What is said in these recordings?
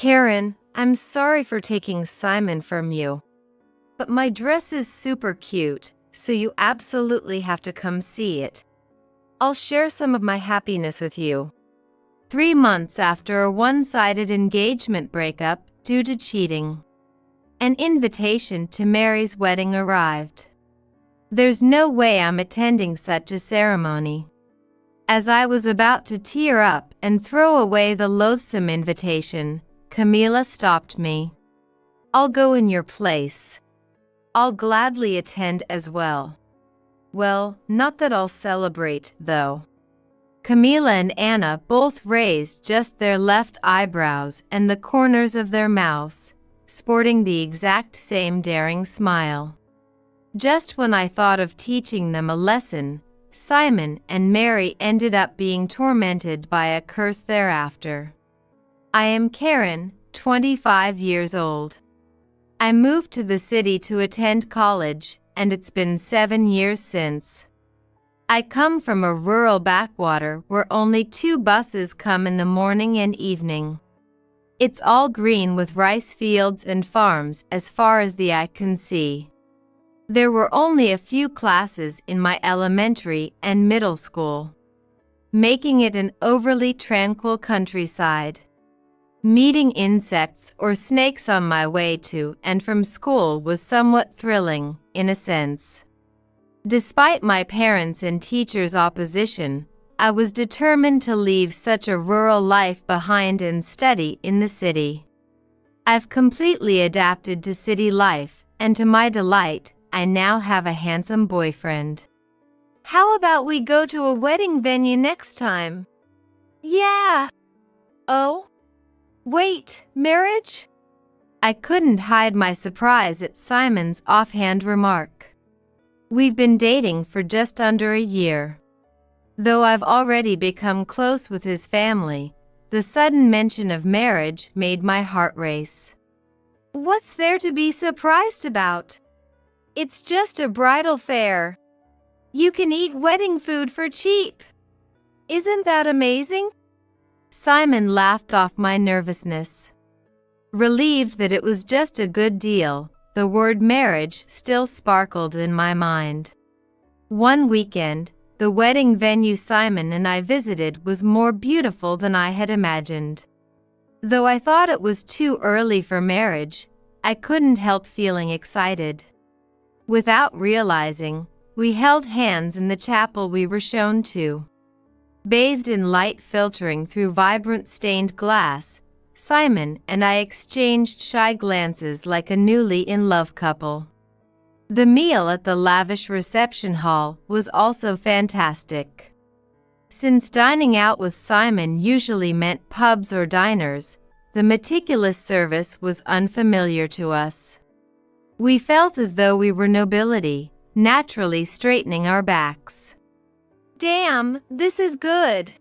Karen, I'm sorry for taking Simon from you. But my dress is super cute, so you absolutely have to come see it. I'll share some of my happiness with you. 3 months after a one-sided engagement breakup due to cheating, an invitation to Mary's wedding arrived. There's no way I'm attending such a ceremony. As I was about to tear up and throw away the loathsome invitation, Camila stopped me. I'll go in your place. I'll gladly attend as well. Well, not that I'll celebrate, though. Camila and Anna both raised just their left eyebrows and the corners of their mouths, sporting the exact same daring smile. Just when I thought of teaching them a lesson, Simon and Mary ended up being tormented by a curse thereafter. I am Karen, 25 years old. I moved to the city to attend college, and it's been 7 years since. I come from a rural backwater where only 2 buses come in the morning and evening. It's all green with rice fields and farms as far as the eye can see. There were only a few classes in my elementary and middle school, making it an overly tranquil countryside. Meeting insects or snakes on my way to and from school was somewhat thrilling, in a sense. Despite my parents' and teachers' opposition, I was determined to leave such a rural life behind and study in the city. I've completely adapted to city life, and to my delight, I now have a handsome boyfriend. How about we go to a wedding venue next time? Yeah. Oh? Wait, marriage? I couldn't hide my surprise at Simon's offhand remark. We've been dating for just under a year. Though I've already become close with his family, the sudden mention of marriage made my heart race. What's there to be surprised about? It's just a bridal fair. You can eat wedding food for cheap. Isn't that amazing? Simon laughed off my nervousness. Relieved that it was just a good deal, the word marriage still sparkled in my mind. One weekend, the wedding venue Simon and I visited was more beautiful than I had imagined. Though I thought it was too early for marriage, I couldn't help feeling excited. Without realizing, we held hands in the chapel we were shown to. Bathed in light filtering through vibrant stained glass, Simon and I exchanged shy glances like a newly in love couple. The meal at the lavish reception hall was also fantastic. Since dining out with Simon usually meant pubs or diners, the meticulous service was unfamiliar to us. We felt as though we were nobility, naturally straightening our backs. Damn, this is good.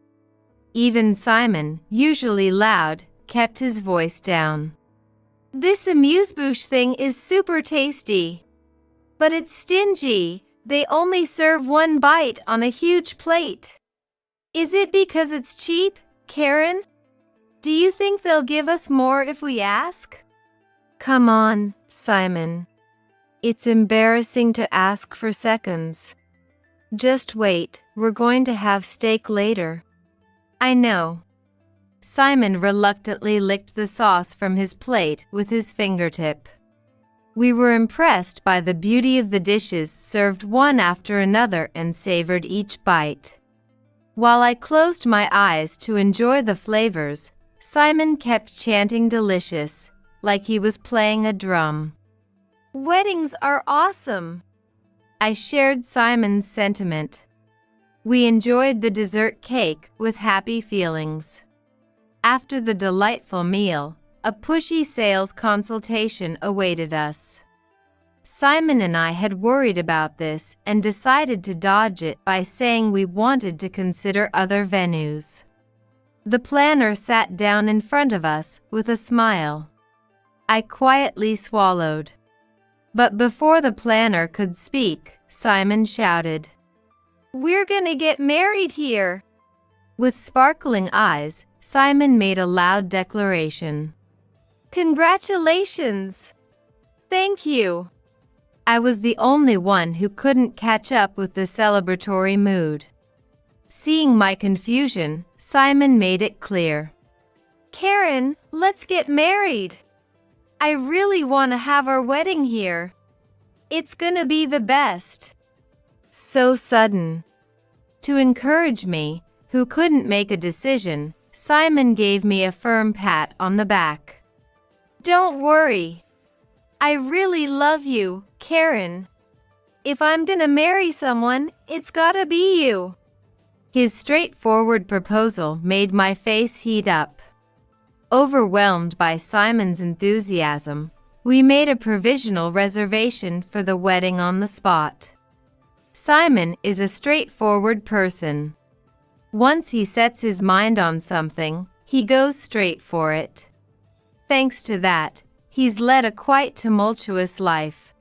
Even Simon, usually loud, kept his voice down. This amuse-bouche thing is super tasty. But it's stingy. They only serve 1 bite on a huge plate. Is it because it's cheap, Karen? Do you think they'll give us more if we ask? Come on, Simon. It's embarrassing to ask for seconds. Just wait, we're going to have steak later. I know. Simon reluctantly licked the sauce from his plate with his fingertip. We were impressed by the beauty of the dishes served one after another and savored each bite. While I closed my eyes to enjoy the flavors, Simon kept chanting delicious, like he was playing a drum. Weddings are awesome. I shared Simon's sentiment. We enjoyed the dessert cake with happy feelings. After the delightful meal, a pushy sales consultation awaited us. Simon and I had worried about this and decided to dodge it by saying we wanted to consider other venues. The planner sat down in front of us with a smile. I quietly swallowed. But before the planner could speak, Simon shouted, "We're gonna get married here!" With sparkling eyes, Simon made a loud declaration. Congratulations! Thank you! I was the only one who couldn't catch up with the celebratory mood. Seeing my confusion, Simon made it clear. Karen, let's get married! I really want to have our wedding here. It's gonna be the best. So sudden. To encourage me, who couldn't make a decision, Simon gave me a firm pat on the back. Don't worry. I really love you, Karen. If I'm gonna marry someone, it's gotta be you. His straightforward proposal made my face heat up. Overwhelmed by Simon's enthusiasm, we made a provisional reservation for the wedding on the spot. Simon is a straightforward person. Once he sets his mind on something, he goes straight for it. Thanks to that, he's led a quite tumultuous life.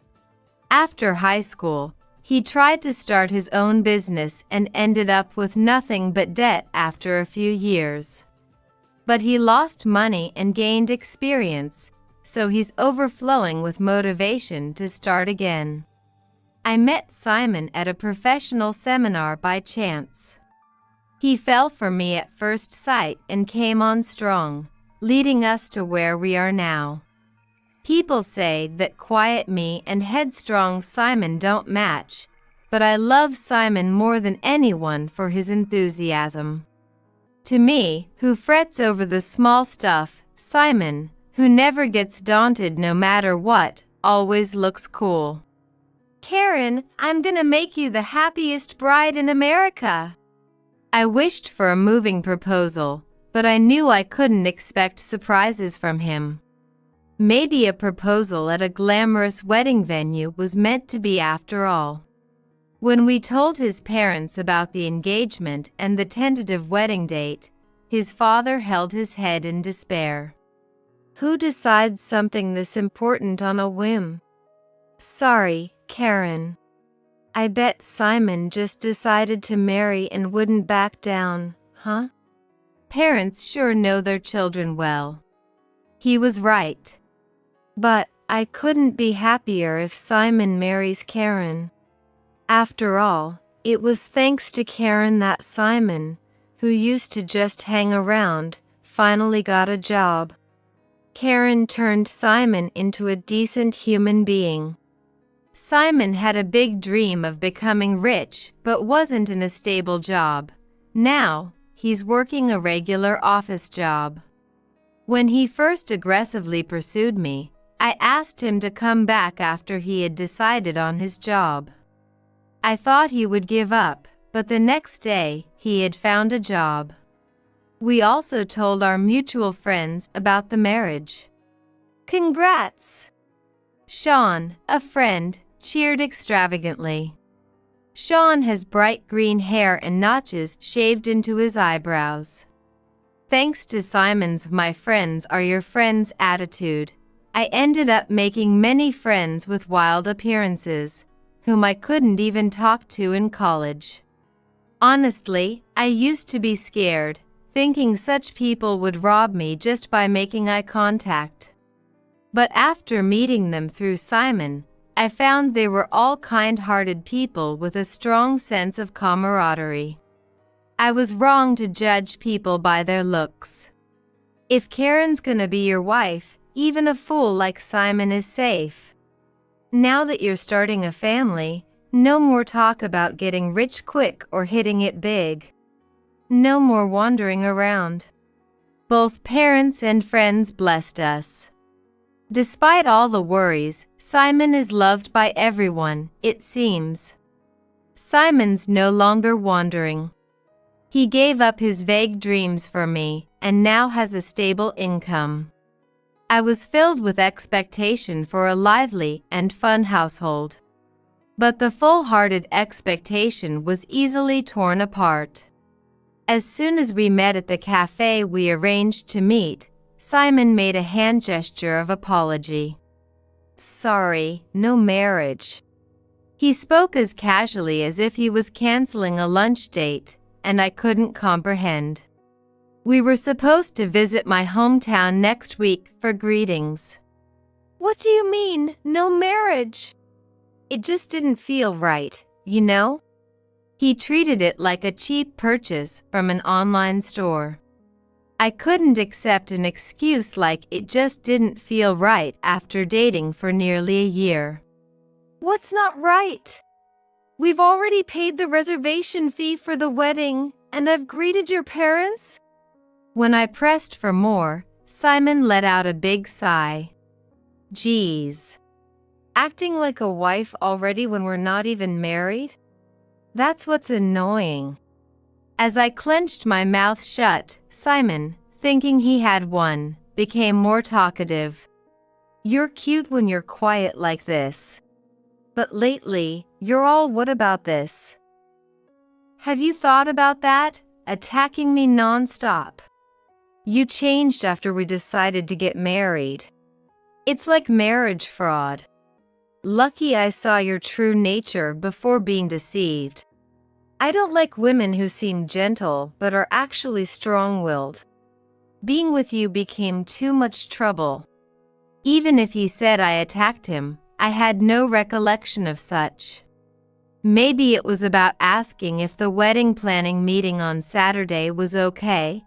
After high school, he tried to start his own business and ended up with nothing but debt after a few years. But he lost money and gained experience, so he's overflowing with motivation to start again. I met Simon at a professional seminar by chance. He fell for me at first sight and came on strong, leading us to where we are now. People say that quiet me and headstrong Simon don't match, but I love Simon more than anyone for his enthusiasm. To me, who frets over the small stuff, Simon, who never gets daunted no matter what, always looks cool. Karen, I'm gonna make you the happiest bride in America. I wished for a moving proposal, but I knew I couldn't expect surprises from him. Maybe a proposal at a glamorous wedding venue was meant to be after all. When we told his parents about the engagement and the tentative wedding date, his father held his head in despair. Who decides something this important on a whim? Sorry, Karen. I bet Simon just decided to marry and wouldn't back down, huh? Parents sure know their children well. He was right. But I couldn't be happier if Simon marries Karen. After all, it was thanks to Karen that Simon, who used to just hang around, finally got a job. Karen turned Simon into a decent human being. Simon had a big dream of becoming rich but wasn't in a stable job. Now, he's working a regular office job. When he first aggressively pursued me, I asked him to come back after he had decided on his job. I thought he would give up, but the next day, he had found a job. We also told our mutual friends about the marriage. Congrats! Sean, a friend, cheered extravagantly. Sean has bright green hair and notches shaved into his eyebrows. Thanks to Simon's "my friends are your friends" attitude, I ended up making many friends with wild appearances, whom I couldn't even talk to in college. Honestly, I used to be scared, thinking such people would rob me just by making eye contact. But after meeting them through Simon, I found they were all kind-hearted people with a strong sense of camaraderie. I was wrong to judge people by their looks. If Karen's gonna be your wife, even a fool like Simon is safe. Now that you're starting a family, no more talk about getting rich quick or hitting it big. No more wandering around. Both parents and friends blessed us. Despite all the worries, Simon is loved by everyone, it seems. Simon's no longer wandering. He gave up his vague dreams for me and now has a stable income. I was filled with expectation for a lively and fun household. But the full-hearted expectation was easily torn apart. As soon as we met at the cafe we arranged to meet, Simon made a hand gesture of apology. Sorry, no marriage. He spoke as casually as if he was canceling a lunch date, and I couldn't comprehend. We were supposed to visit my hometown next week for greetings. What do you mean, no marriage? It just didn't feel right, you know? He treated it like a cheap purchase from an online store. I couldn't accept an excuse like it just didn't feel right after dating for nearly a year. What's not right? We've already paid the reservation fee for the wedding, and I've greeted your parents? When I pressed for more, Simon let out a big sigh. Geez. Acting like a wife already when we're not even married? That's what's annoying. As I clenched my mouth shut, Simon, thinking he had won, became more talkative. You're cute when you're quiet like this. But lately, you're all what about this? Have you thought about that? Attacking me nonstop. You changed after we decided to get married. It's like marriage fraud. Lucky I saw your true nature before being deceived. I don't like women who seem gentle but are actually strong-willed. Being with you became too much trouble. Even if he said I attacked him, I had no recollection of such. Maybe it was about asking if the wedding planning meeting on Saturday was okay,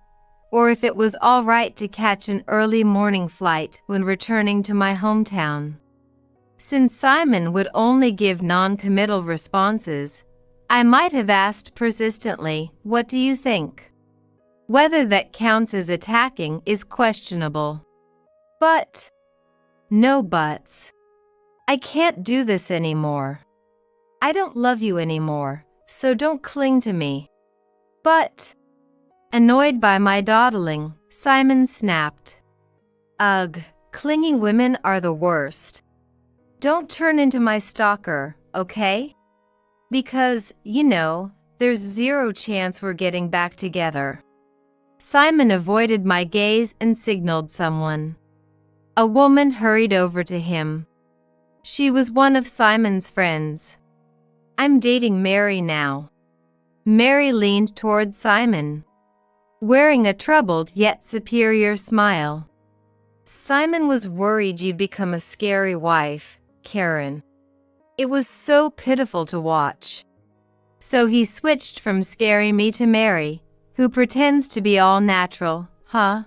or if it was all right to catch an early morning flight when returning to my hometown. Since Simon would only give non-committal responses, I might have asked persistently, "What do you think?" Whether that counts as attacking is questionable. But no buts. I can't do this anymore. I don't love you anymore, so don't cling to me. But, annoyed by my dawdling, Simon snapped. Ugh, clingy women are the worst. Don't turn into my stalker, okay? Because, there's zero chance we're getting back together. Simon avoided my gaze and signaled someone. A woman hurried over to him. She was one of Simon's friends. I'm dating Mary now. Mary leaned toward Simon, wearing a troubled yet superior smile. Simon was worried you'd become a scary wife, Karen. It was so pitiful to watch. So he switched from scary me to Mary, who pretends to be all natural, huh?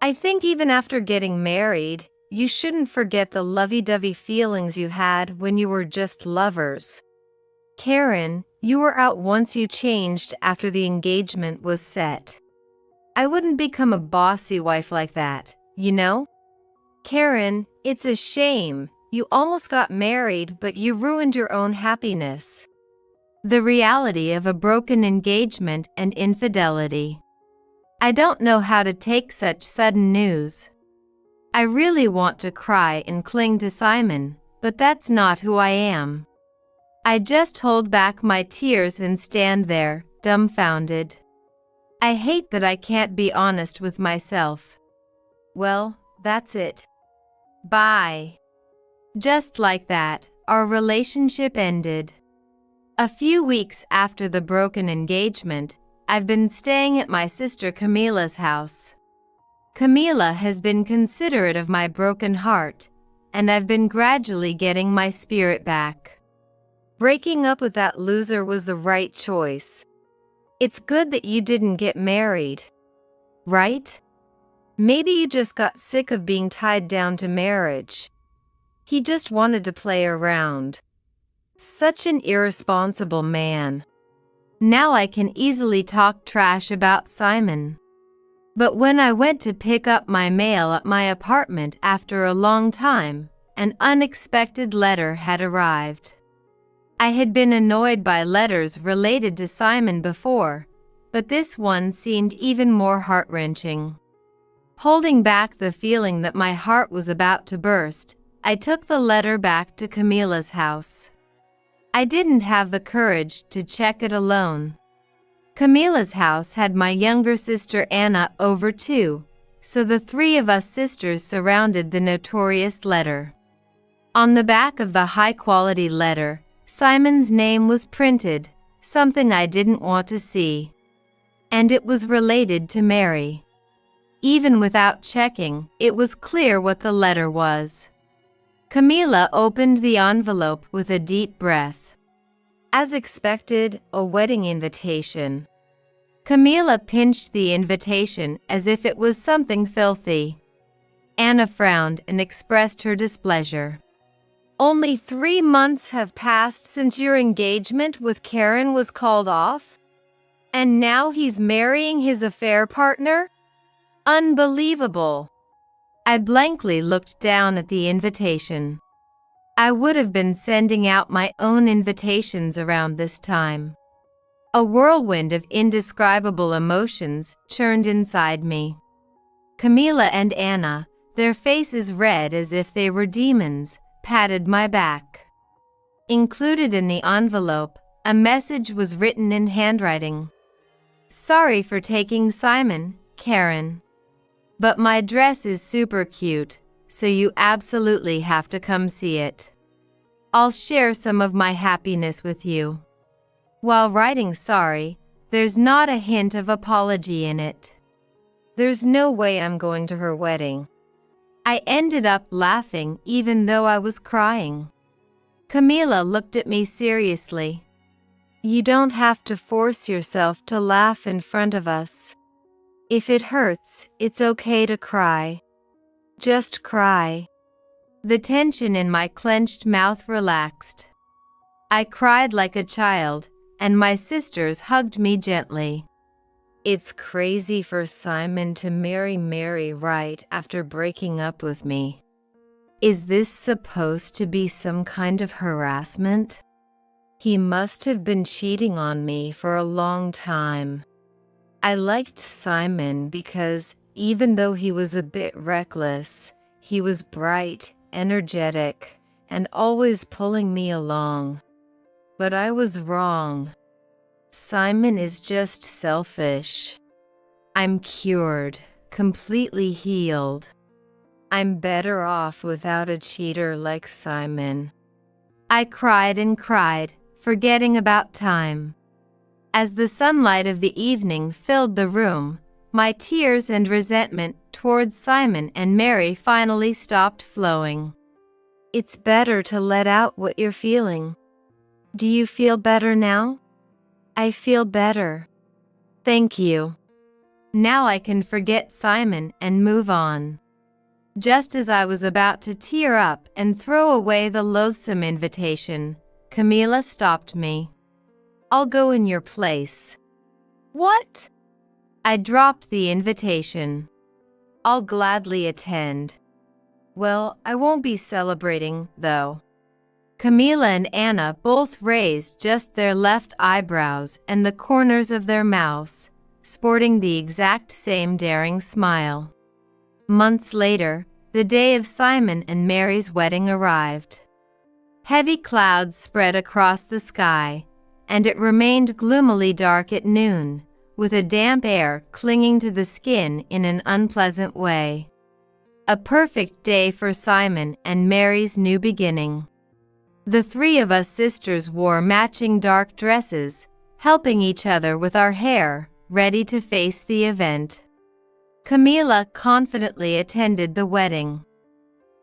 I think even after getting married, you shouldn't forget the lovey-dovey feelings you had when you were just lovers. Karen, you were out once you changed after the engagement was set. I wouldn't become a bossy wife like that, you know? Karen, it's a shame. You almost got married, but you ruined your own happiness. The reality of a broken engagement and infidelity. I don't know how to take such sudden news. I really want to cry and cling to Simon, but that's not who I am. I just hold back my tears and stand there, dumbfounded. I hate that I can't be honest with myself. Well, that's it. Bye. Just like that, our relationship ended. A few weeks after the broken engagement, I've been staying at my sister Camila's house. Camila has been considerate of my broken heart, and I've been gradually getting my spirit back. Breaking up with that loser was the right choice. It's good that you didn't get married, right? Maybe you just got sick of being tied down to marriage. He just wanted to play around. Such an irresponsible man. Now I can easily talk trash about Simon. But when I went to pick up my mail at my apartment after a long time, an unexpected letter had arrived. I had been annoyed by letters related to Simon before, but this one seemed even more heart-wrenching. Holding back the feeling that my heart was about to burst, I took the letter back to Camila's house. I didn't have the courage to check it alone. Camila's house had my younger sister Anna over too, so the three of us sisters surrounded the notorious letter. On the back of the high-quality letter, Simon's name was printed, something I didn't want to see. and it was related to Mary. Even without checking, it was clear what the letter was. Camila opened the envelope with a deep breath. As expected, a wedding invitation. Camila pinched the invitation as if it was something filthy. Anna frowned and expressed her displeasure. Only 3 months have passed since your engagement with Karen was called off? And now he's marrying his affair partner? Unbelievable. I blankly looked down at the invitation. I would have been sending out my own invitations around this time. A whirlwind of indescribable emotions churned inside me. Camila and Anna, their faces red as if they were demons, patted my back. Included in the envelope, a message was written in handwriting. Sorry for taking Simon, Karen. But my dress is super cute, so you absolutely have to come see it. I'll share some of my happiness with you. While writing sorry, there's not a hint of apology in it. There's no way I'm going to her wedding. I ended up laughing even though I was crying. Camila looked at me seriously. You don't have to force yourself to laugh in front of us. If it hurts, it's okay to cry. Just cry. The tension in my clenched mouth relaxed. I cried like a child, and my sisters hugged me gently. It's crazy for Simon to marry Mary right after breaking up with me. Is this supposed to be some kind of harassment? He must have been cheating on me for a long time. I liked Simon because, even though he was a bit reckless, he was bright, energetic, and always pulling me along. But I was wrong. Simon is just selfish. I'm cured, completely healed. I'm better off without a cheater like Simon. I cried and cried, forgetting about time. As the sunlight of the evening filled the room, my tears and resentment towards Simon and Mary finally stopped flowing. It's better to let out what you're feeling. Do you feel better now? I feel better. Thank you. Now I can forget Simon and move on. Just as I was about to tear up and throw away the loathsome invitation, Camila stopped me. I'll go in your place. What? I dropped the invitation. I'll gladly attend. Well, I won't be celebrating, though. Camila and Anna both raised just their left eyebrows and the corners of their mouths, sporting the exact same daring smile. Months later, the day of Simon and Mary's wedding arrived. Heavy clouds spread across the sky, and it remained gloomily dark at noon, with a damp air clinging to the skin in an unpleasant way. A perfect day for Simon and Mary's new beginning. The 3 of us sisters wore matching dark dresses, helping each other with our hair, ready to face the event. Camila confidently attended the wedding.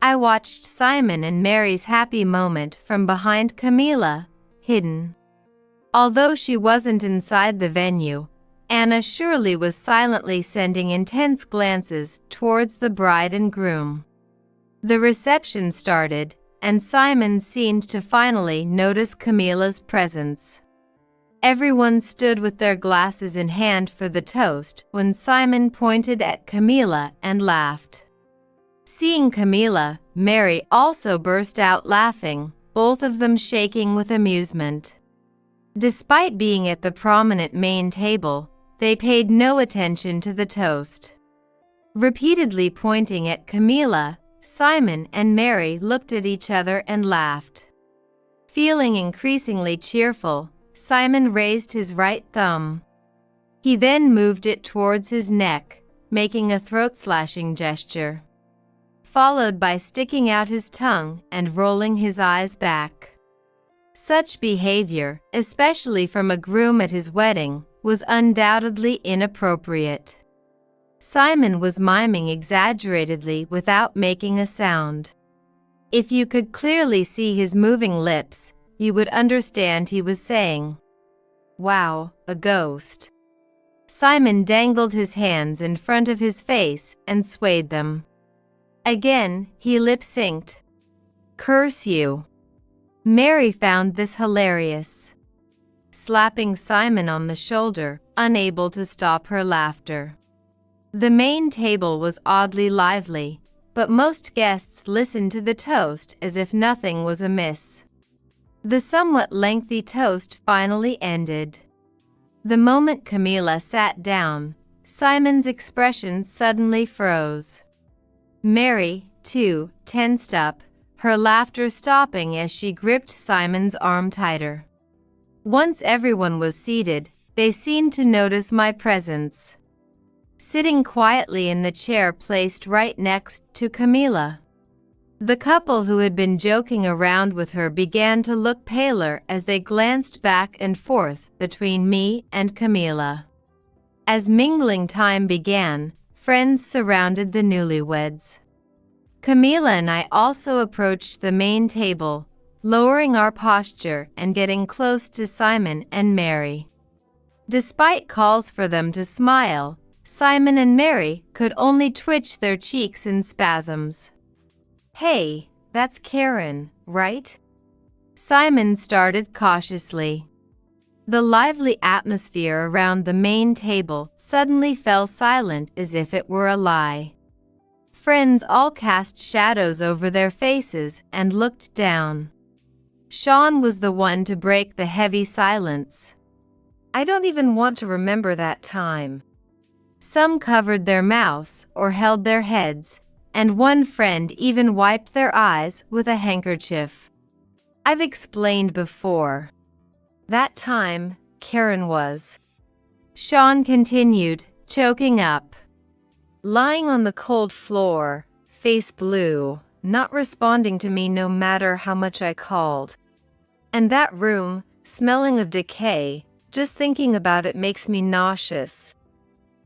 I watched Simon and Mary's happy moment from behind Camila, hidden. Although she wasn't inside the venue, Anna surely was silently sending intense glances towards the bride and groom. The reception started, and Simon seemed to finally notice Camila's presence. Everyone stood with their glasses in hand for the toast when Simon pointed at Camila and laughed. Seeing Camila, Mary also burst out laughing, both of them shaking with amusement. Despite being at the prominent main table, they paid no attention to the toast. Repeatedly pointing at Camila, Simon and Mary looked at each other and laughed. Feeling increasingly cheerful, Simon raised his right thumb. He then moved it towards his neck, making a throat-slashing gesture, followed by sticking out his tongue and rolling his eyes back. Such behavior, especially from a groom at his wedding, was undoubtedly inappropriate. Simon was miming exaggeratedly without making a sound. If you could clearly see his moving lips, you would understand he was saying, "Wow, a ghost." Simon dangled his hands in front of his face and swayed them. Again, he lip-synced, "Curse you." Mary found this hilarious, slapping Simon on the shoulder, unable to stop her laughter. The main table was oddly lively, but most guests listened to the toast as if nothing was amiss. The somewhat lengthy toast finally ended. The moment Camilla sat down, Simon's expression suddenly froze. Mary, too, tensed up, her laughter stopping as she gripped Simon's arm tighter. Once everyone was seated, they seemed to notice my presence. Sitting quietly in the chair placed right next to Camilla. The couple who had been joking around with her began to look paler as they glanced back and forth between me and Camilla. As mingling time began, friends surrounded the newlyweds. Camilla and I also approached the main table, lowering our posture and getting close to Simon and Mary. Despite calls for them to smile, Simon and Mary could only twitch their cheeks in spasms. "Hey, that's Karen, right?" Simon started cautiously. The lively atmosphere around the main table suddenly fell silent as if it were a lie. Friends all cast shadows over their faces and looked down. Sean was the one to break the heavy silence. "I don't even want to remember that time." Some covered their mouths or held their heads, and one friend even wiped their eyes with a handkerchief. "I've explained before. That time, Karen was..." Sean continued, choking up. Lying on the cold floor, face blue, not responding to me no matter how much I called. And that room, smelling of decay, just thinking about it makes me nauseous.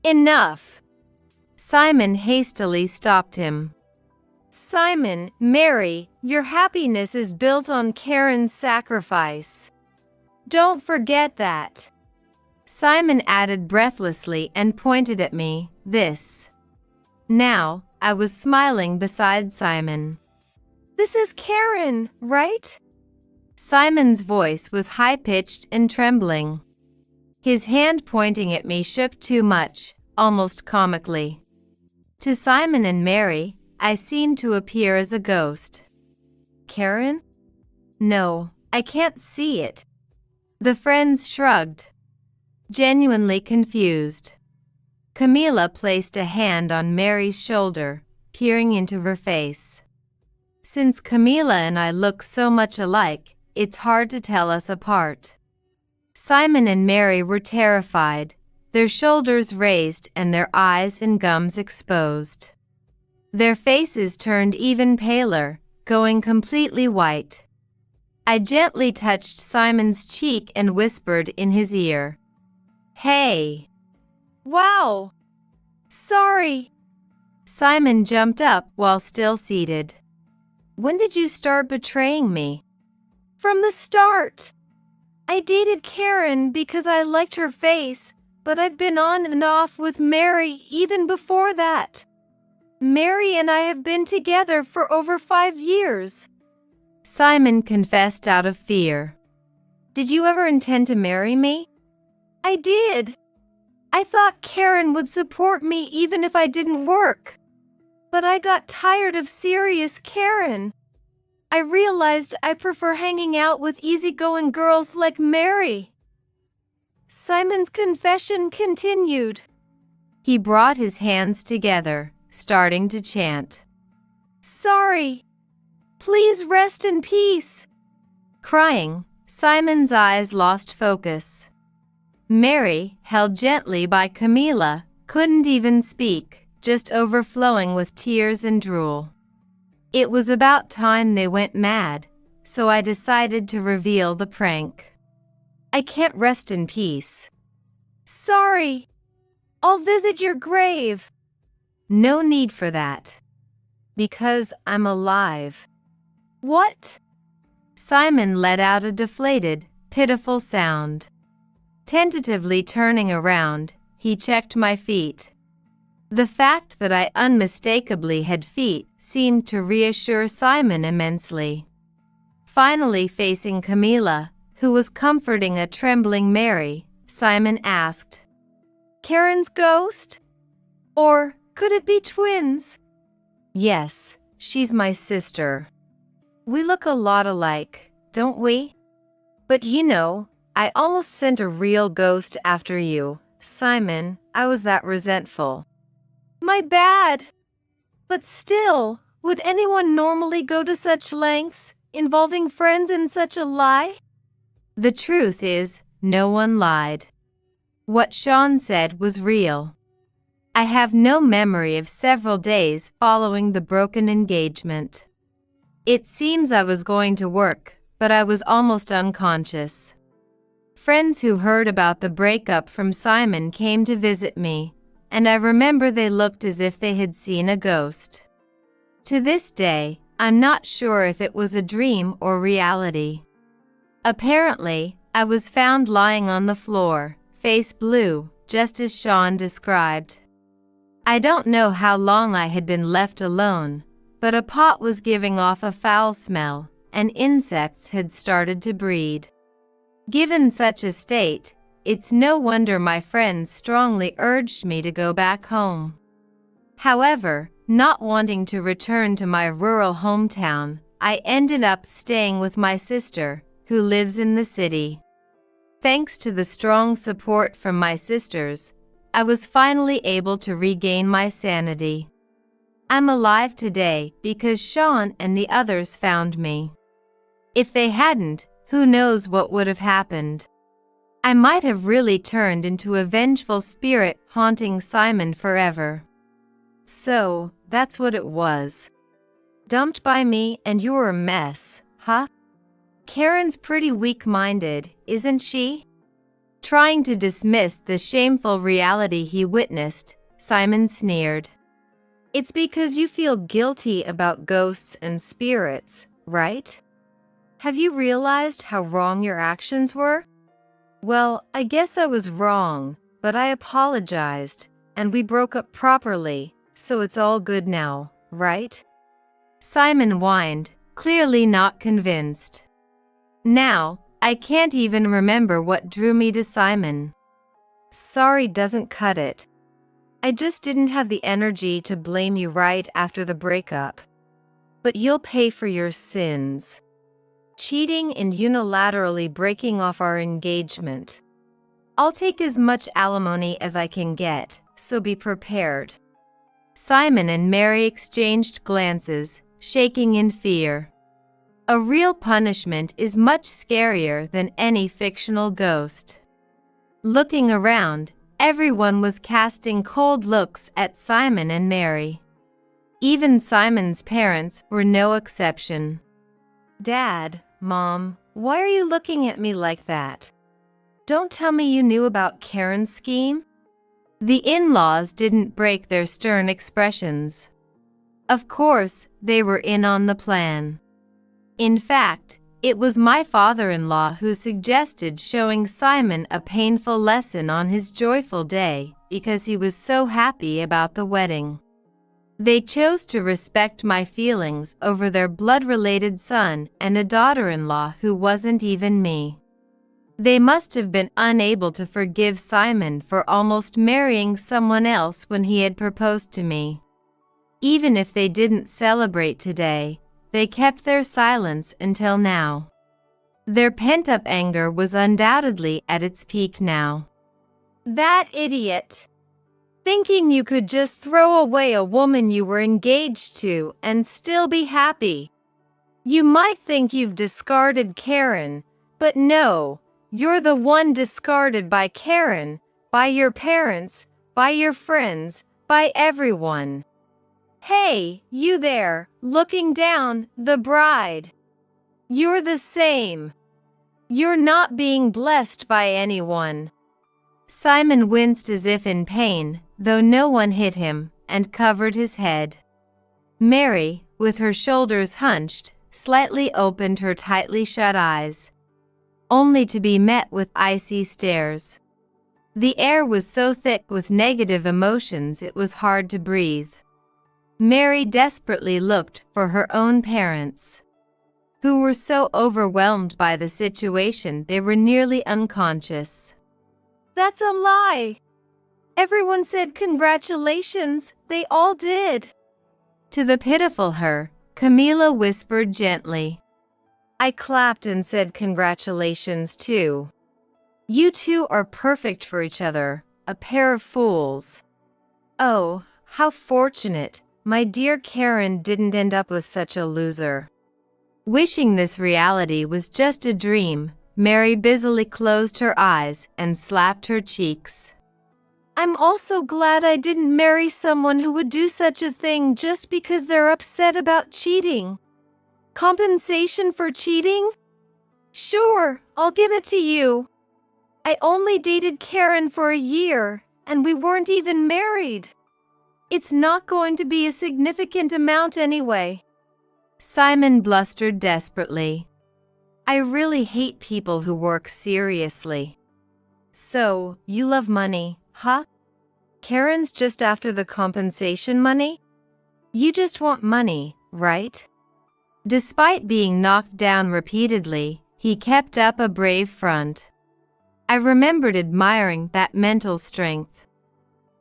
"Enough!" Simon hastily stopped him. "Simon, Mary, your happiness is built on Karen's sacrifice. Don't forget that." Simon added breathlessly and pointed at me, "This." Now, I was smiling beside Simon. "This is Karen, right?" Simon's voice was high-pitched and trembling. His hand pointing at me shook too much, almost comically. To Simon and Mary, I seemed to appear as a ghost. "Karen? No, I can't see it." The friends shrugged, genuinely confused. Camilla placed a hand on Mary's shoulder, peering into her face. Since Camilla and I look so much alike, it's hard to tell us apart. Simon and Mary were terrified, their shoulders raised and their eyes and gums exposed. Their faces turned even paler, going completely white. I gently touched Simon's cheek and whispered in his ear, "Hey!" "Wow! Sorry!" Simon jumped up while still seated. "When did you start betraying me?" "From the start. I dated Karen because I liked her face, but I've been on and off with Mary even before that. Mary and I have been together for over 5 years." Simon confessed out of fear. "Did you ever intend to marry me?" "I did. I thought Karen would support me even if I didn't work. But I got tired of serious Karen. I realized I prefer hanging out with easygoing girls like Mary." Simon's confession continued. He brought his hands together, starting to chant, "Sorry. Please rest in peace." Crying, Simon's eyes lost focus. Mary, held gently by Camilla, couldn't even speak, just overflowing with tears and drool. It was about time they went mad, so I decided to reveal the prank. "I can't rest in peace. Sorry. I'll visit your grave. No need for that. Because I'm alive. What? Simon let out a deflated, pitiful sound. Tentatively turning around, he checked my feet. The fact that I unmistakably had feet seemed to reassure Simon immensely. Finally facing Camila, who was comforting a trembling Mary, Simon asked, "Karen's ghost? Or could it be twins?" "Yes, she's my sister. We look a lot alike, don't we? But you know, I almost sent a real ghost after you, Simon. I was that resentful." "My bad. But still, would anyone normally go to such lengths, involving friends in such a lie?" The truth is, no one lied. What Sean said was real. I have no memory of several days following the broken engagement. It seems I was going to work, but I was almost unconscious. Friends who heard about the breakup from Simon came to visit me, and I remember they looked as if they had seen a ghost. To this day, I'm not sure if it was a dream or reality. Apparently, I was found lying on the floor, face blue, just as Sean described. I don't know how long I had been left alone, but a pot was giving off a foul smell, and insects had started to breed. Given such a state, it's no wonder my friends strongly urged me to go back home. However, not wanting to return to my rural hometown, I ended up staying with my sister, who lives in the city. Thanks to the strong support from my sisters, I was finally able to regain my sanity. I'm alive today because Sean and the others found me. If they hadn't, who knows what would have happened. I might have really turned into a vengeful spirit haunting Simon forever. So, that's what it was. Dumped by me and you're a mess, huh? Karen's pretty weak-minded, isn't she? Trying to dismiss the shameful reality he witnessed, Simon sneered. It's because you feel guilty about ghosts and spirits, right? Have you realized how wrong your actions were? Well, I guess I was wrong, but I apologized, and we broke up properly, so it's all good now, right? Simon whined, clearly not convinced. Now, I can't even remember what drew me to Simon. Sorry doesn't cut it. I just didn't have the energy to blame you right after the breakup. But you'll pay for your sins. Cheating and unilaterally breaking off our engagement. I'll take as much alimony as I can get, so be prepared. Simon and Mary exchanged glances, shaking in fear. A real punishment is much scarier than any fictional ghost. Looking around, everyone was casting cold looks at Simon and Mary. Even Simon's parents were no exception. "Dad, Mom, why are you looking at me like that? Don't tell me you knew about Karen's scheme?" The in-laws didn't break their stern expressions. Of course, they were in on the plan. In fact, it was my father-in-law who suggested showing Simon a painful lesson on his joyful day because he was so happy about the wedding. They chose to respect my feelings over their blood-related son and a daughter-in-law who wasn't even me. They must have been unable to forgive Simon for almost marrying someone else when he had proposed to me. Even if they didn't celebrate today, they kept their silence until now. Their pent-up anger was undoubtedly at its peak now. "That idiot! Thinking you could just throw away a woman you were engaged to and still be happy. You might think you've discarded Karen, but no, you're the one discarded by Karen, by your parents, by your friends, by everyone. Hey, you there, looking down, the bride. You're the same. You're not being blessed by anyone." Simon winced as if in pain, though no one hit him, and covered his head. Mary, with her shoulders hunched, slightly opened her tightly shut eyes, only to be met with icy stares. The air was so thick with negative emotions it was hard to breathe. Mary desperately looked for her own parents, who were so overwhelmed by the situation they were nearly unconscious. "That's a lie! Everyone said congratulations, they all did." To the pitiful her, Camila whispered gently. "I clapped and said congratulations too. You two are perfect for each other, a pair of fools." "Oh, how fortunate, my dear Karen didn't end up with such a loser." Wishing this reality was just a dream, Mary busily closed her eyes and slapped her cheeks. "I'm also glad I didn't marry someone who would do such a thing just because they're upset about cheating. Compensation for cheating? Sure, I'll give it to you. I only dated Karen for a year, and we weren't even married. It's not going to be a significant amount anyway." Simon blustered desperately. "I really hate people who work seriously." "So, you love money, huh? Karen's just after the compensation money? You just want money, right?" Despite being knocked down repeatedly, he kept up a brave front. I remembered admiring that mental strength.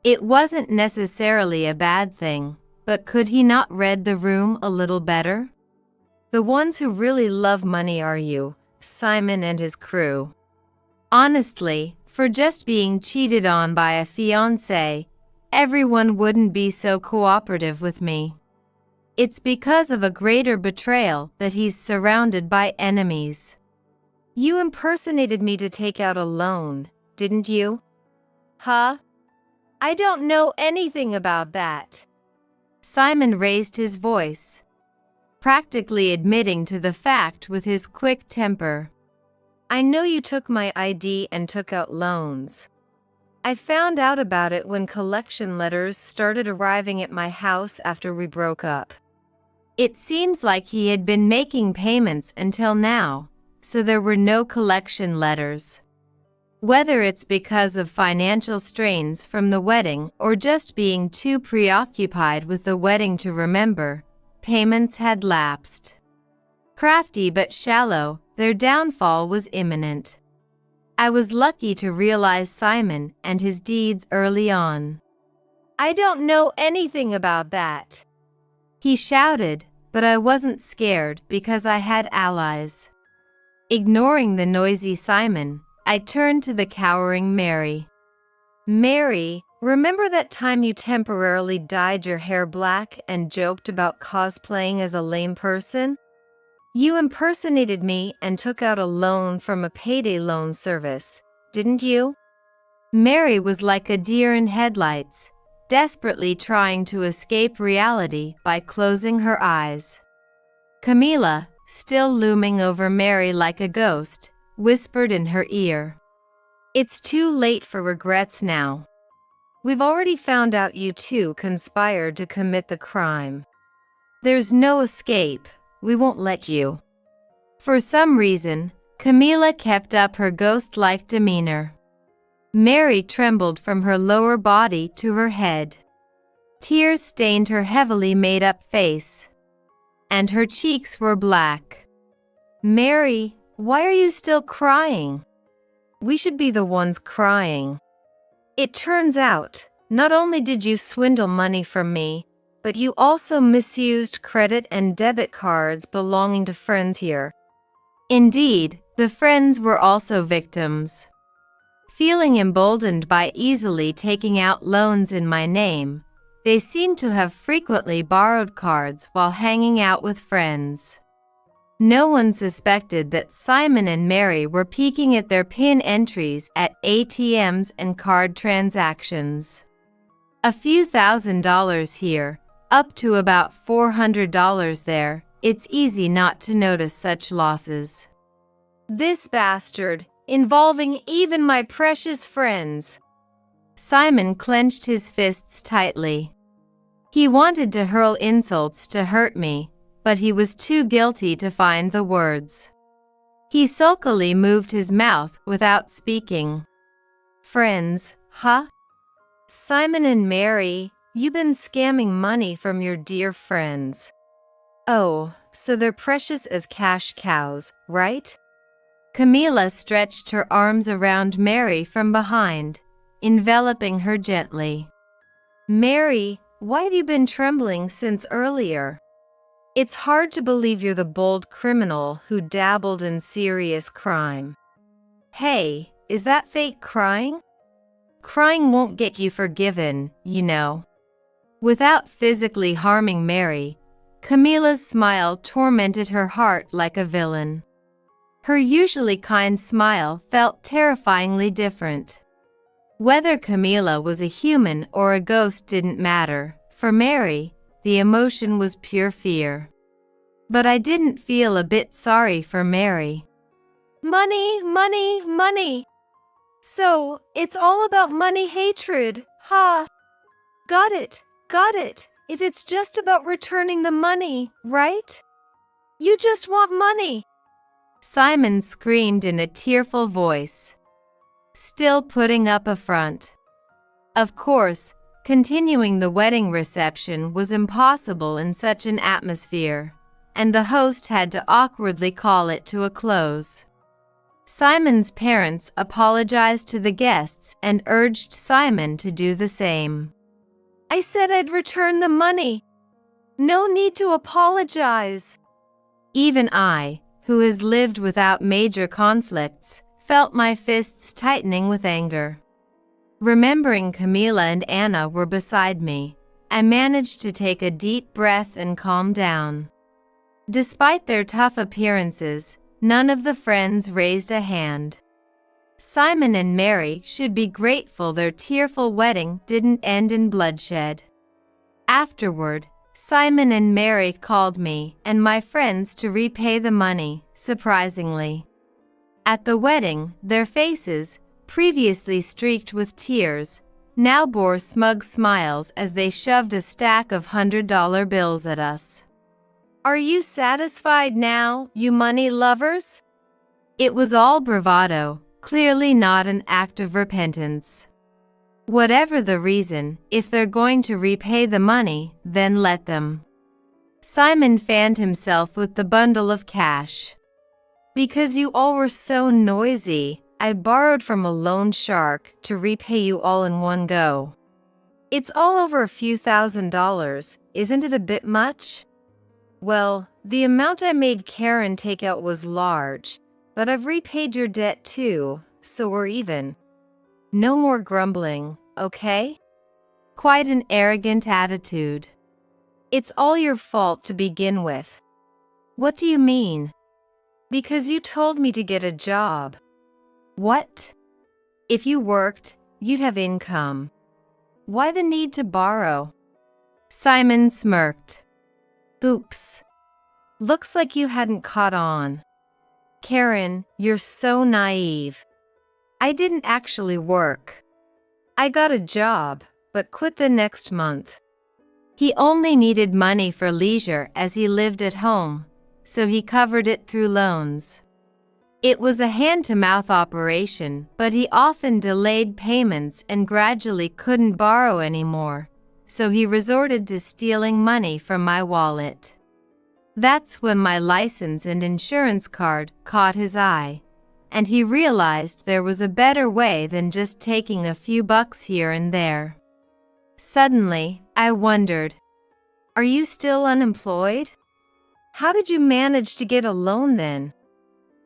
It wasn't necessarily a bad thing, but could he not read the room a little better? The ones who really love money are you, Simon and his crew. Honestly, for just being cheated on by a fiancé, everyone wouldn't be so cooperative with me. It's because of a greater betrayal that he's surrounded by enemies. You impersonated me to take out a loan, didn't you? Huh? I don't know anything about that. Simon raised his voice, practically admitting to the fact with his quick temper. I know you took my ID and took out loans. I found out about it when collection letters started arriving at my house after we broke up. It seems like he had been making payments until now, so there were no collection letters. Whether it's because of financial strains from the wedding or just being too preoccupied with the wedding to remember, payments had lapsed. Crafty but shallow, their downfall was imminent. I was lucky to realize Simon and his deeds early on. I don't know anything about that, he shouted, but I wasn't scared because I had allies. Ignoring the noisy Simon, I turned to the cowering Mary. Mary, remember that time you temporarily dyed your hair black and joked about cosplaying as a lame person? You impersonated me and took out a loan from a payday loan service, didn't you? Mary was like a deer in headlights, desperately trying to escape reality by closing her eyes. Camila, still looming over Mary like a ghost, whispered in her ear. It's too late for regrets now. We've already found out you two conspired to commit the crime. There's no escape, we won't let you. For some reason, Camila kept up her ghost-like demeanor. Mary trembled from her lower body to her head. Tears stained her heavily made-up face, and her cheeks were black. Mary, why are you still crying? We should be the ones crying. It turns out, not only did you swindle money from me, but you also misused credit and debit cards belonging to friends here. Indeed, the friends were also victims. Feeling emboldened by easily taking out loans in my name, they seemed to have frequently borrowed cards while hanging out with friends. No one suspected that Simon and Mary were peeking at their PIN entries at ATMs and card transactions. A few $1,000s here, up to about $400 there, it's easy not to notice such losses. This bastard, involving even my precious friends. Simon clenched his fists tightly. He wanted to hurl insults to hurt me, but he was too guilty to find the words. He sulkily moved his mouth without speaking. Friends, huh? Simon and Mary, you've been scamming money from your dear friends. Oh, so they're precious as cash cows, right? Camila stretched her arms around Mary from behind, enveloping her gently. Mary, why have you been trembling since earlier? It's hard to believe you're the bold criminal who dabbled in serious crime. Hey, is that fake crying? Crying won't get you forgiven, you know. Without physically harming Mary, Camila's smile tormented her heart like a villain. Her usually kind smile felt terrifyingly different. Whether Camila was a human or a ghost didn't matter. For Mary, the emotion was pure fear. But I didn't feel a bit sorry for Mary. Money, money, money. So, it's all about money hatred, huh? Got it, got it. If it's just about returning the money, right? You just want money. Simon screamed in a tearful voice, still putting up a front. Of course, continuing the wedding reception was impossible in such an atmosphere, and the host had to awkwardly call it to a close. Simon's parents apologized to the guests and urged Simon to do the same. I said I'd return the money. No need to apologize. Even I, who has lived without major conflicts, felt my fists tightening with anger. Remembering Camila and Anna were beside me, I managed to take a deep breath and calm down. Despite their tough appearances, none of the friends raised a hand. Simon and Mary should be grateful their tearful wedding didn't end in bloodshed. Afterward, Simon and Mary called me and my friends to repay the money, surprisingly. At the wedding, their faces, previously streaked with tears, now bore smug smiles as they shoved a stack of $100 bills at us. Are you satisfied now, you money lovers? It was all bravado, clearly not an act of repentance. Whatever the reason, if they're going to repay the money, then let them. Simon fanned himself with the bundle of cash. Because you all were so noisy, I borrowed from a loan shark to repay you all in one go. It's all over a few $1,000s, isn't it a bit much? Well, the amount I made Karen take out was large, but I've repaid your debt too, so we're even. No more grumbling, okay? Quite an arrogant attitude. It's all your fault to begin with. What do you mean? Because you told me to get a job. What? If you worked, you'd have income. Why the need to borrow? Simon smirked. Oops. Looks like you hadn't caught on. Karen, you're so naive. I didn't actually work. I got a job, but quit the next month. He only needed money for leisure as he lived at home, so he covered it through loans. It was a hand-to-mouth operation, but he often delayed payments and gradually couldn't borrow anymore, so he resorted to stealing money from my wallet. That's when my license and insurance card caught his eye, and he realized there was a better way than just taking a few bucks here and there. Suddenly, I wondered, are you still unemployed? How did you manage to get a loan then?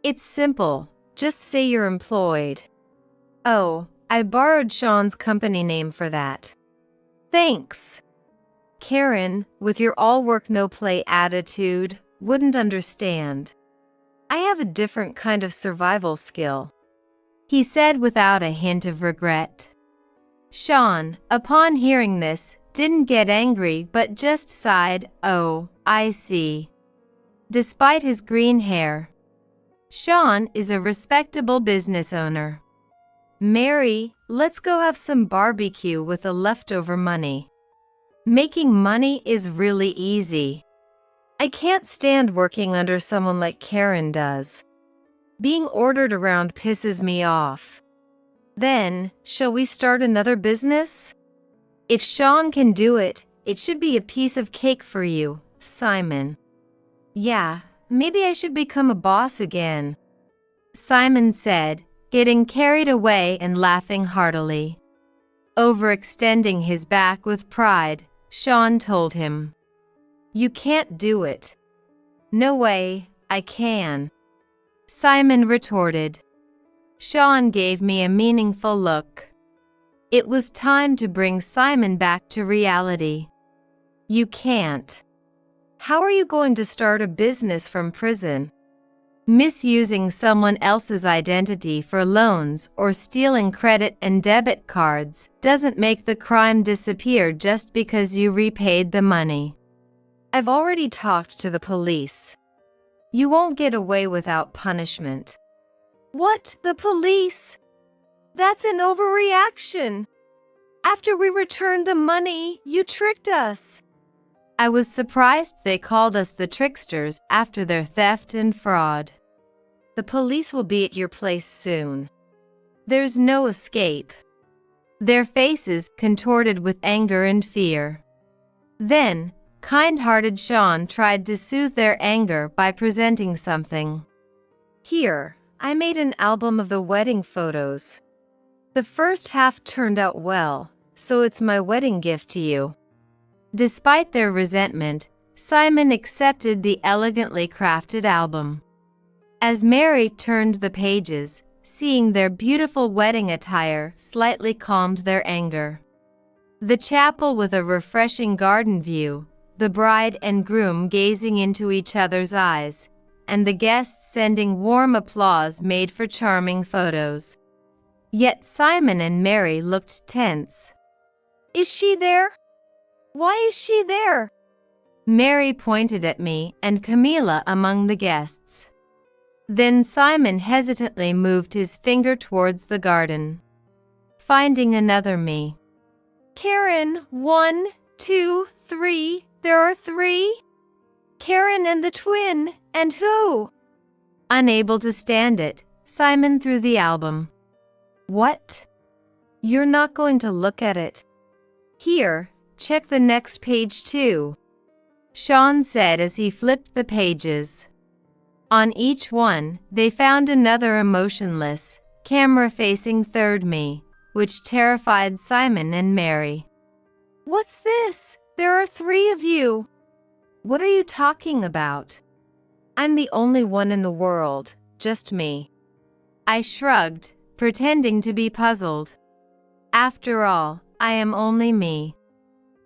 It's simple, just say you're employed. Oh, I borrowed Sean's company name for that. Thanks. Karen, with your all-work-no-play attitude, wouldn't understand. I have a different kind of survival skill, he said without a hint of regret. Sean, upon hearing this, didn't get angry but just sighed, oh, I see. Despite his green hair. Sean is a respectable business owner. Mary, let's go have some barbecue with the leftover money. Making money is really easy. I can't stand working under someone like Karen does. Being ordered around pisses me off. Then, shall we start another business? If Sean can do it, it should be a piece of cake for you, Simon. Yeah, maybe I should become a boss again, Simon said, getting carried away and laughing heartily. Overextending his back with pride, Sean told him, "You can't do it." "No way, I can," Simon retorted. Sean gave me a meaningful look. It was time to bring Simon back to reality. "You can't. How are you going to start a business from prison? Misusing someone else's identity for loans or stealing credit and debit cards doesn't make the crime disappear just because you repaid the money. I've already talked to the police. You won't get away without punishment." "What, the police? That's an overreaction. After we returned the money, you tricked us." I was surprised they called us the tricksters after their theft and fraud. "The police will be at your place soon. There's no escape." Their faces contorted with anger and fear. Then, kind-hearted Sean tried to soothe their anger by presenting something. "Here, I made an album of the wedding photos. The first half turned out well, so it's my wedding gift to you." Despite their resentment, Simon accepted the elegantly crafted album. As Mary turned the pages, seeing their beautiful wedding attire slightly calmed their anger. The chapel with a refreshing garden view, the bride and groom gazing into each other's eyes, and the guests sending warm applause made for charming photos. Yet Simon and Mary looked tense. "Is she there? Why is she there?" Mary pointed at me and Camila among the guests. Then Simon hesitantly moved his finger towards the garden. "Finding another me." "Karen, 1, 2, 3, there are 3? Karen and the twin, and who?" Unable to stand it, Simon threw the album. "What? You're not going to look at it? Here, check the next page too," Sean said as he flipped the pages. On each one, they found another emotionless, camera-facing third me, which terrified Simon and Mary. "What's this? There are 3 of you." "What are you talking about? I'm the only one in the world, just me." I shrugged, pretending to be puzzled. After all, I am only me.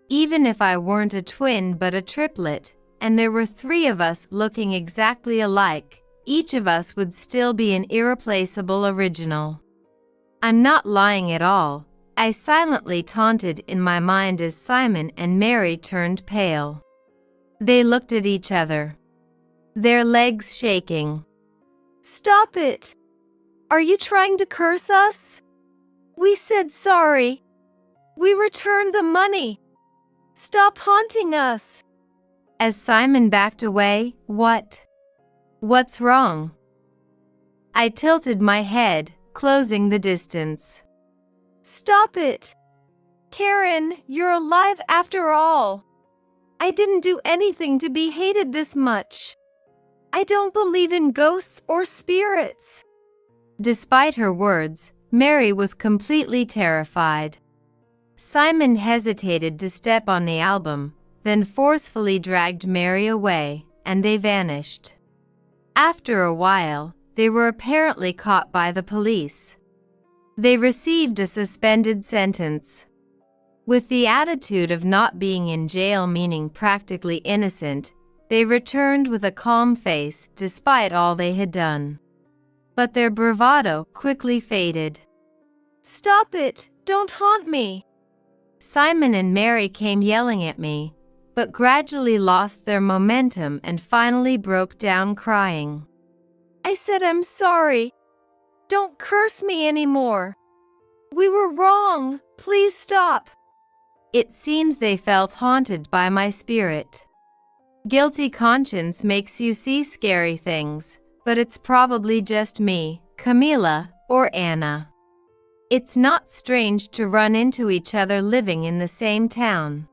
Even if I weren't a twin but a triplet, and there were 3 of us looking exactly alike, each of us would still be an irreplaceable original. "I'm not lying at all," I silently taunted in my mind as Simon and Mary turned pale. They looked at each other, their legs shaking. "Stop it! Are you trying to curse us? We said sorry. We returned the money. Stop haunting us." As Simon backed away, What's wrong?" I tilted my head, closing the distance. "Stop it! Karen, you're alive after all. I didn't do anything to be hated this much. I don't believe in ghosts or spirits." Despite her words, Mary was completely terrified. Simon hesitated to step on the album, then forcefully dragged Mary away, and they vanished. After a while, they were apparently caught by the police. They received a suspended sentence. With the attitude of not being in jail meaning practically innocent, they returned with a calm face despite all they had done. But their bravado quickly faded. "Stop it! Don't haunt me!" Simon and Mary came yelling at me, but gradually lost their momentum and finally broke down crying. I said I'm sorry. Don't curse me anymore. We were wrong. Please stop. It seems they felt haunted by my spirit. Guilty conscience makes you see scary things, but it's probably just me, Camila, or Anna. It's not strange to run into each other living in the same town.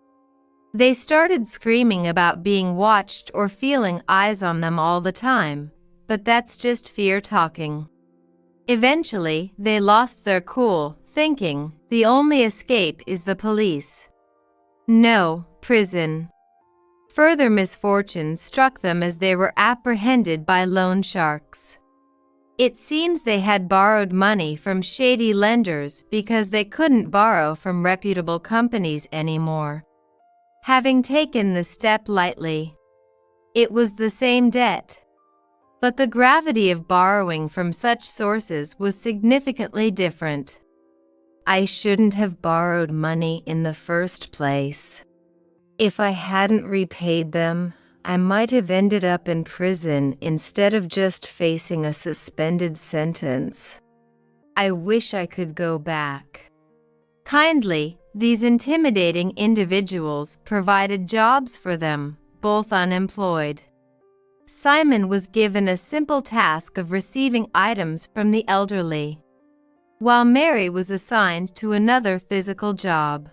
They started screaming about being watched or feeling eyes on them all the time, but that's just fear talking. Eventually, they lost their cool, thinking the only escape is the police. No, prison. Further misfortune struck them as they were apprehended by loan sharks. It seems they had borrowed money from shady lenders because they couldn't borrow from reputable companies anymore. Having taken the step lightly, it was the same debt. But the gravity of borrowing from such sources was significantly different. I shouldn't have borrowed money in the first place. If I hadn't repaid them, I might have ended up in prison instead of just facing a suspended sentence. I wish I could go back. Kindly, these intimidating individuals provided jobs for them, both unemployed. Simon was given a simple task of receiving items from the elderly, while Mary was assigned to another physical job.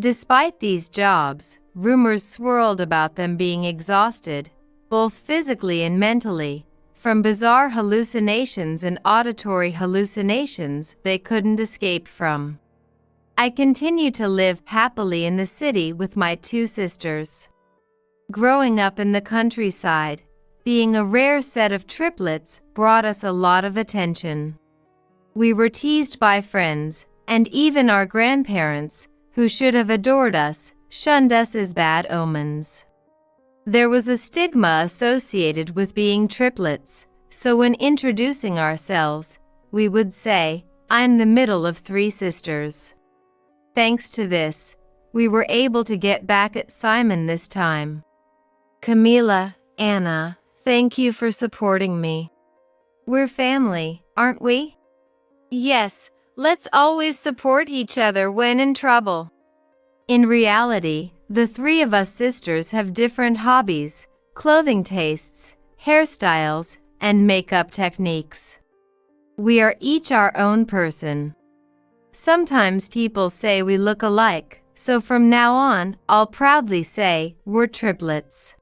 Despite these jobs, rumors swirled about them being exhausted, both physically and mentally, from bizarre hallucinations and auditory hallucinations they couldn't escape from. I continue to live happily in the city with my two sisters. Growing up in the countryside, being a rare set of triplets brought us a lot of attention. We were teased by friends, and even our grandparents, who should have adored us, shunned us as bad omens. There was a stigma associated with being triplets, so when introducing ourselves, we would say, "I'm the middle of three sisters." Thanks to this, we were able to get back at Simon this time. Camila, Anna, thank you for supporting me. We're family, aren't we? Yes, let's always support each other when in trouble. In reality, the three of us sisters have different hobbies, clothing tastes, hairstyles, and makeup techniques. We are each our own person. Sometimes people say we look alike, so from now on, I'll proudly say we're triplets.